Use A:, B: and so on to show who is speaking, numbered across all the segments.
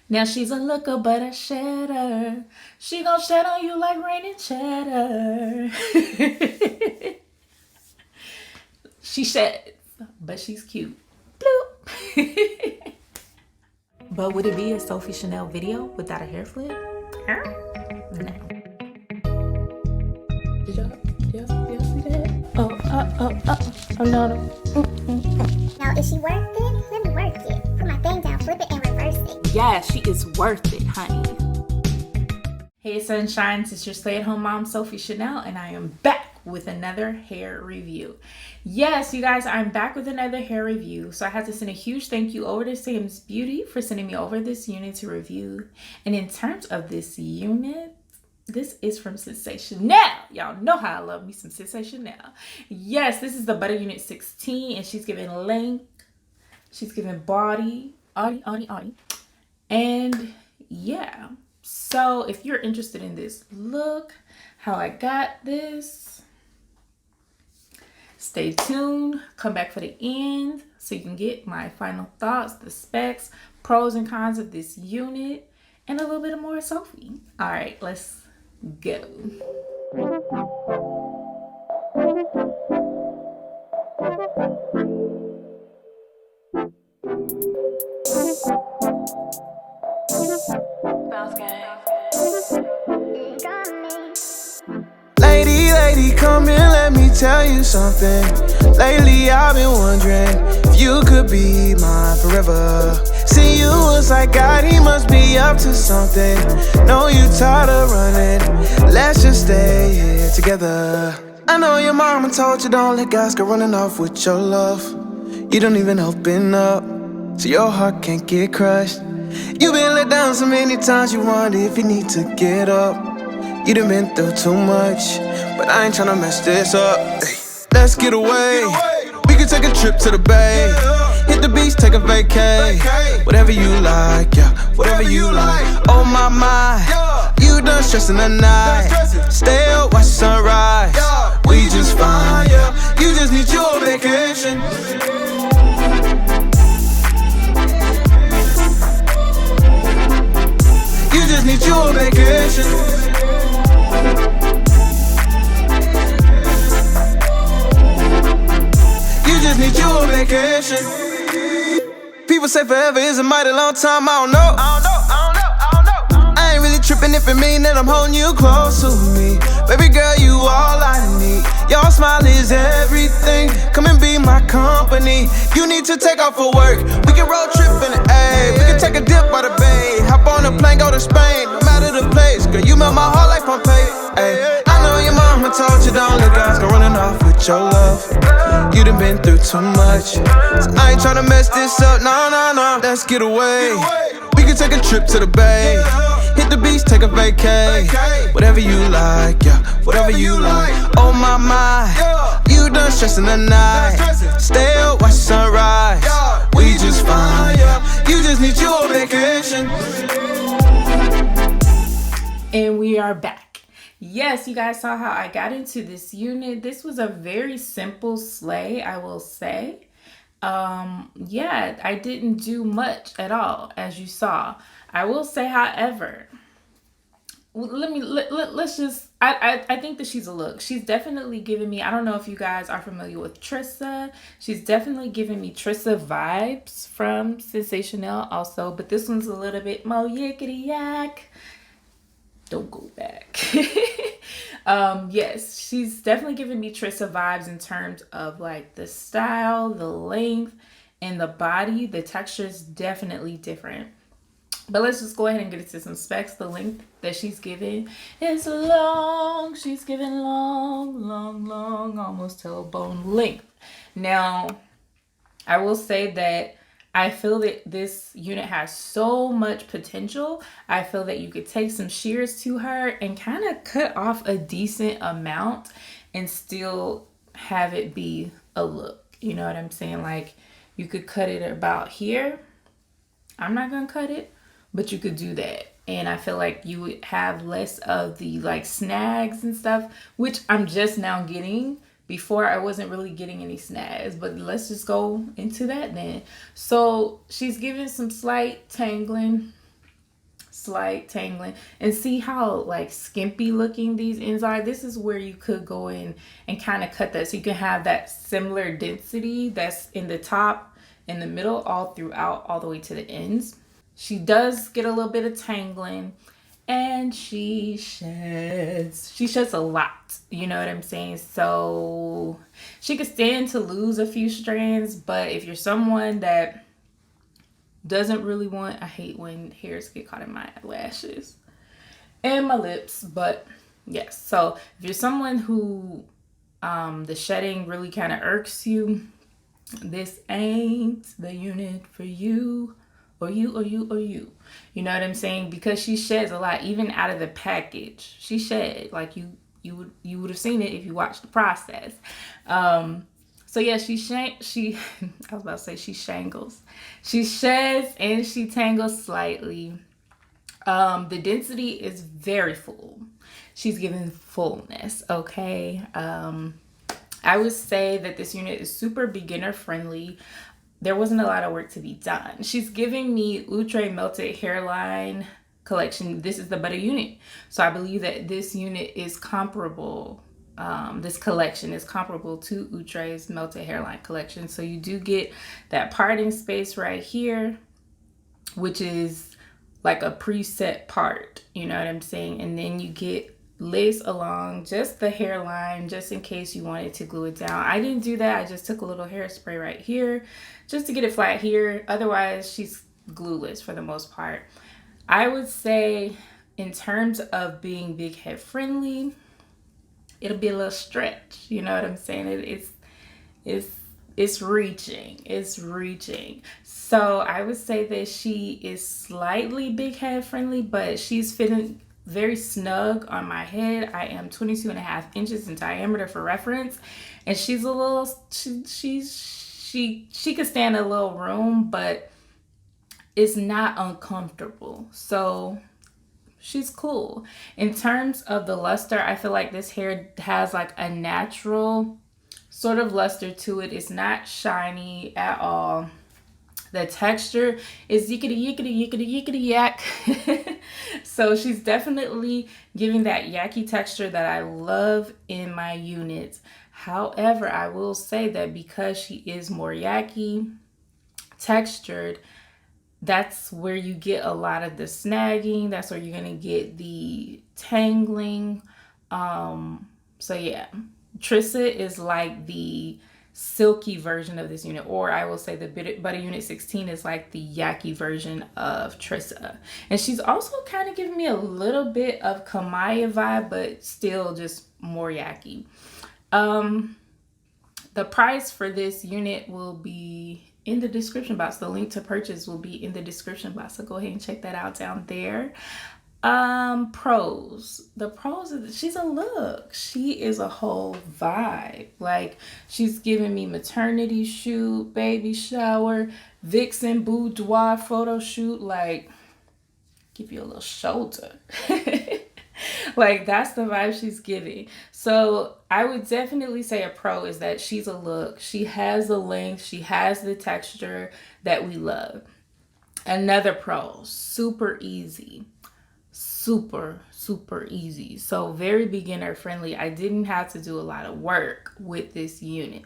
A: Now she's a looker but a shedder. She gon' shed on you like raining cheddar. She sheds, but she's cute. Bloop. But would it be a Sophie Chanelle video without a hair flip? Huh? No. Did y'all see that? Oh, no.
B: Now, is she worth it? Let me work it. Put my thing down, flip it, and reverse it.
A: Yeah, she is worth it, honey. Hey, sunshines, it's your stay-at-home mom, Sophie Chanelle, and I am back with another hair review. Yes, you guys, I'm back with another hair review. So I have to send a huge thank you over to Sam's Beauty for sending me over this unit to review. And in terms of this unit, this is from Sensationnel. Y'all know how I love me some Sensationnel. Yes, this is the Butter Unit 16, and she's giving length. She's giving body. And yeah. So if you're interested in this look, how I got this, stay tuned. Come back for the end so you can get my final thoughts, the specs, pros and cons of this unit, and a little bit more Sophie. All right, let's go.
C: Lady, come in, let me tell you something. Lately I've been wondering if you could be mine forever. See you was like God, he must be up to something. Know you tired of running, let's just stay here together. I know your mama told you don't let guys go running off with your love. You don't even open up, so your heart can't get crushed. You've been let down so many times, you wonder if you need to get up. You done been through too much, but I ain't tryna mess this up. Hey, let's get away. We can take a trip to the bay. Hit the beach, take a vacay. Whatever you like, yeah, whatever you like. Oh my, you done stressing the night. Stay up, watch the sunrise. We just fine, yeah. You just need your vacation. You just need your vacation. You just need your vacation. People say forever is a mighty long time, I don't know. I ain't really tripping if it mean that I'm holding you close to me. Baby girl, you all I need. Your smile is everything. Come and be my company. You need to take off for work. We can road trip in the A. We can take a dip by the bay. Hop on a plane, go to Spain. No matter the place, girl, you melt my heart like Pompeii. Ay, I know your mama told you don't let guys go running off with your love. You done been through too much, so I ain't tryna mess this up. No, let's get away. We can take a trip to the bay. Hit the beach, take a vacay. Whatever you like, yeah, whatever you like. Oh my, you done stressing the night. Stay up, watch the sunrise. We just fine, yeah. You just need your vacation.
A: And we are back. Yes, you guys saw how I got into this unit. This was a very simple slay, I will say. Yeah, I didn't do much at all, as you saw. I will say, however, let's just, I think that she's a look. She's definitely giving me, I don't know if you guys are familiar with Trissa. She's definitely giving me Trissa vibes from Sensationnel also, but this one's a little bit more yickety yak. Don't go back. Yes, she's definitely giving me Trissa vibes in terms of like the style, the length, and the body. The texture is definitely different. But let's just go ahead and get into some specs. The length that she's giving is long. She's giving long, almost tailbone length. Now, I will say that I feel that this unit has so much potential. I feel that you could take some shears to her and kind of cut off a decent amount and still have it be a look. You know what I'm saying? Like, you could cut it about here. I'm not gonna cut it, but you could do that. And I feel like you would have less of the like snags and stuff, which I'm just now getting. Before, I wasn't really getting any snags, but let's just go into that then. So she's giving some slight tangling slight tangling. And see how like skimpy looking these ends are? This is where you could go in and kind of cut that so you can have that similar density that's in the top, in the middle, all throughout, all the way to the ends. She does get a little bit of tangling, and she sheds. She sheds a lot, you know what I'm saying? So she could stand to lose a few strands, but if you're someone that doesn't really want, I hate when hairs get caught in my lashes and my lips, but yes. So if you're someone who the shedding really kind of irks you, this ain't the unit for you. Or you. You know what I'm saying? Because she sheds a lot, even out of the package. She shed, like you would have seen it if you watched the process. So yeah, I was about to say she shangles. She sheds and she tangles slightly. The density is very full. She's giving fullness, okay? I would say that this unit is super beginner friendly. There wasn't a lot of work to be done. She's giving me Outre Melted Hairline collection. This is the Butta unit. So I believe that this unit is comparable. This collection is comparable to Outre's Melted Hairline collection. So you do get that parting space right here, which is like a preset part. You know what I'm saying? And then you get lace along just the hairline, just in case you wanted to glue it down. I didn't do that. I just took a little hairspray right here just to get it flat here. Otherwise, she's glueless for the most part. I would say in terms of being big head friendly, it'll be a little stretch. You know what I'm saying? It's reaching. So I would say that she is slightly big head friendly, but she's fitting very snug on my head. I am 22.5 inches in diameter for reference, and she's a little, she could stand a little room, but it's not uncomfortable. So she's cool. In terms of the luster, I feel like this hair has like a natural sort of luster to it. It's not shiny at all. The texture is yickety yak. So she's definitely giving that yacky texture that I love in my units. However, I will say that because she is more yacky textured, that's where you get a lot of the snagging. That's where you're going to get the tangling. So yeah, Trissa is like the silky version of this unit, or I will say the Butta Unit 16 is like the yacky version of Trissa. And she's also kind of giving me a little bit of Kamaya vibe, but still just more yacky. The price for this unit will be in the description box. The link to purchase will be in the description box, so go ahead and check that out down there. Pros. The pros is she's a look. She is a whole vibe. Like, she's giving me maternity shoot, baby shower, vixen boudoir photo shoot. Like, give you a little shoulder. Like, that's the vibe she's giving. So I would definitely say a pro is that she's a look. She has the length. She has the texture that we love. Another pro, super easy. Super easy. So very beginner friendly. I didn't have to do a lot of work with this unit.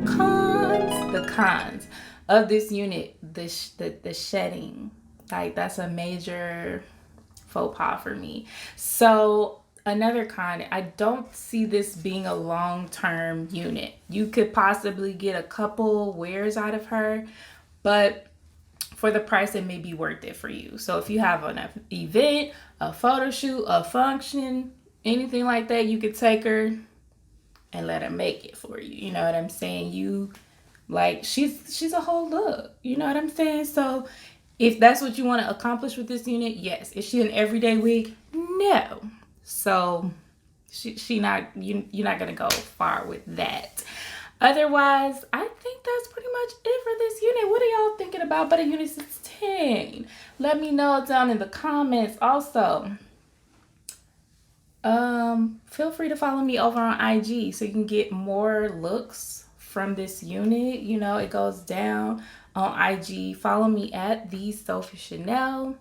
A: The cons of this unit, the shedding. Like, that's a major faux pas for me. So another con, I don't see this being a long-term unit. You could possibly get a couple wears out of her, but for the price, it may be worth it for you. So if you have an event, a photo shoot, a function, anything like that, you could take her and let her make it for you. You know what I'm saying? You, like, she's a whole look. You know what I'm saying? So if that's what you want to accomplish with this unit, yes. Is she an everyday wig? No. So you're not gonna go far with that. Otherwise, I think that's pretty much it for this unit. What are y'all thinking about Butta Unit 16? Let me know down in the comments. Also, feel free to follow me over on IG so you can get more looks from this unit. You know, it goes down on IG. Follow me at the Sophie Chanelle.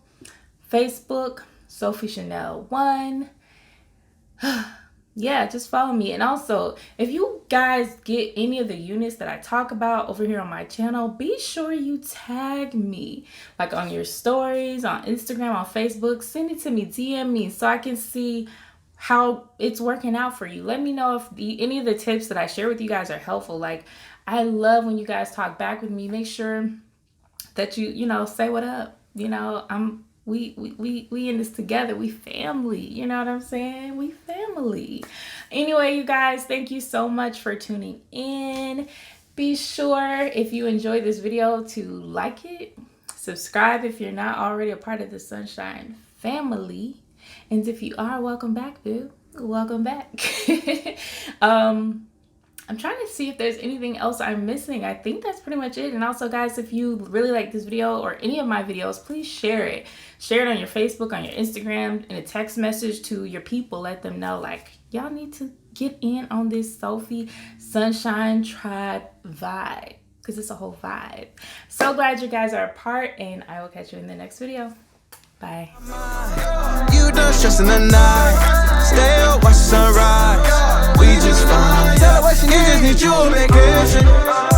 A: Facebook, Sophie Chanelle 1. Yeah, just follow me. And also, if you guys get any of the units that I talk about over here on my channel, be sure you tag me, like on your stories, on Instagram, on Facebook. Send it to me, DM me, so I can see how it's working out for you. Let me know if any of the tips that I share with you guys are helpful. Like, I love when you guys talk back with me. Make sure that you say what up. We in this together. We family. You know what I'm saying? We family. Anyway, you guys, thank you so much for tuning in. Be sure, if you enjoyed this video, to like it, subscribe if you're not already a part of the Sunshine family, and if you are, welcome back, boo. Welcome back. I'm trying to see if there's anything else I'm missing. I think that's pretty much it. And also, guys, if you really like this video or any of my videos, please share it. Share it on your Facebook, on your Instagram, in a text message to your people. Let them know, like, y'all need to get in on this Sophie Sunshine Tribe vibe, because it's a whole vibe. So glad you guys are a part, and I will catch you in the next video. Bye.
C: You done stressing the night. Stay up, watch the sunrise. We just fine. You just need you a vacation.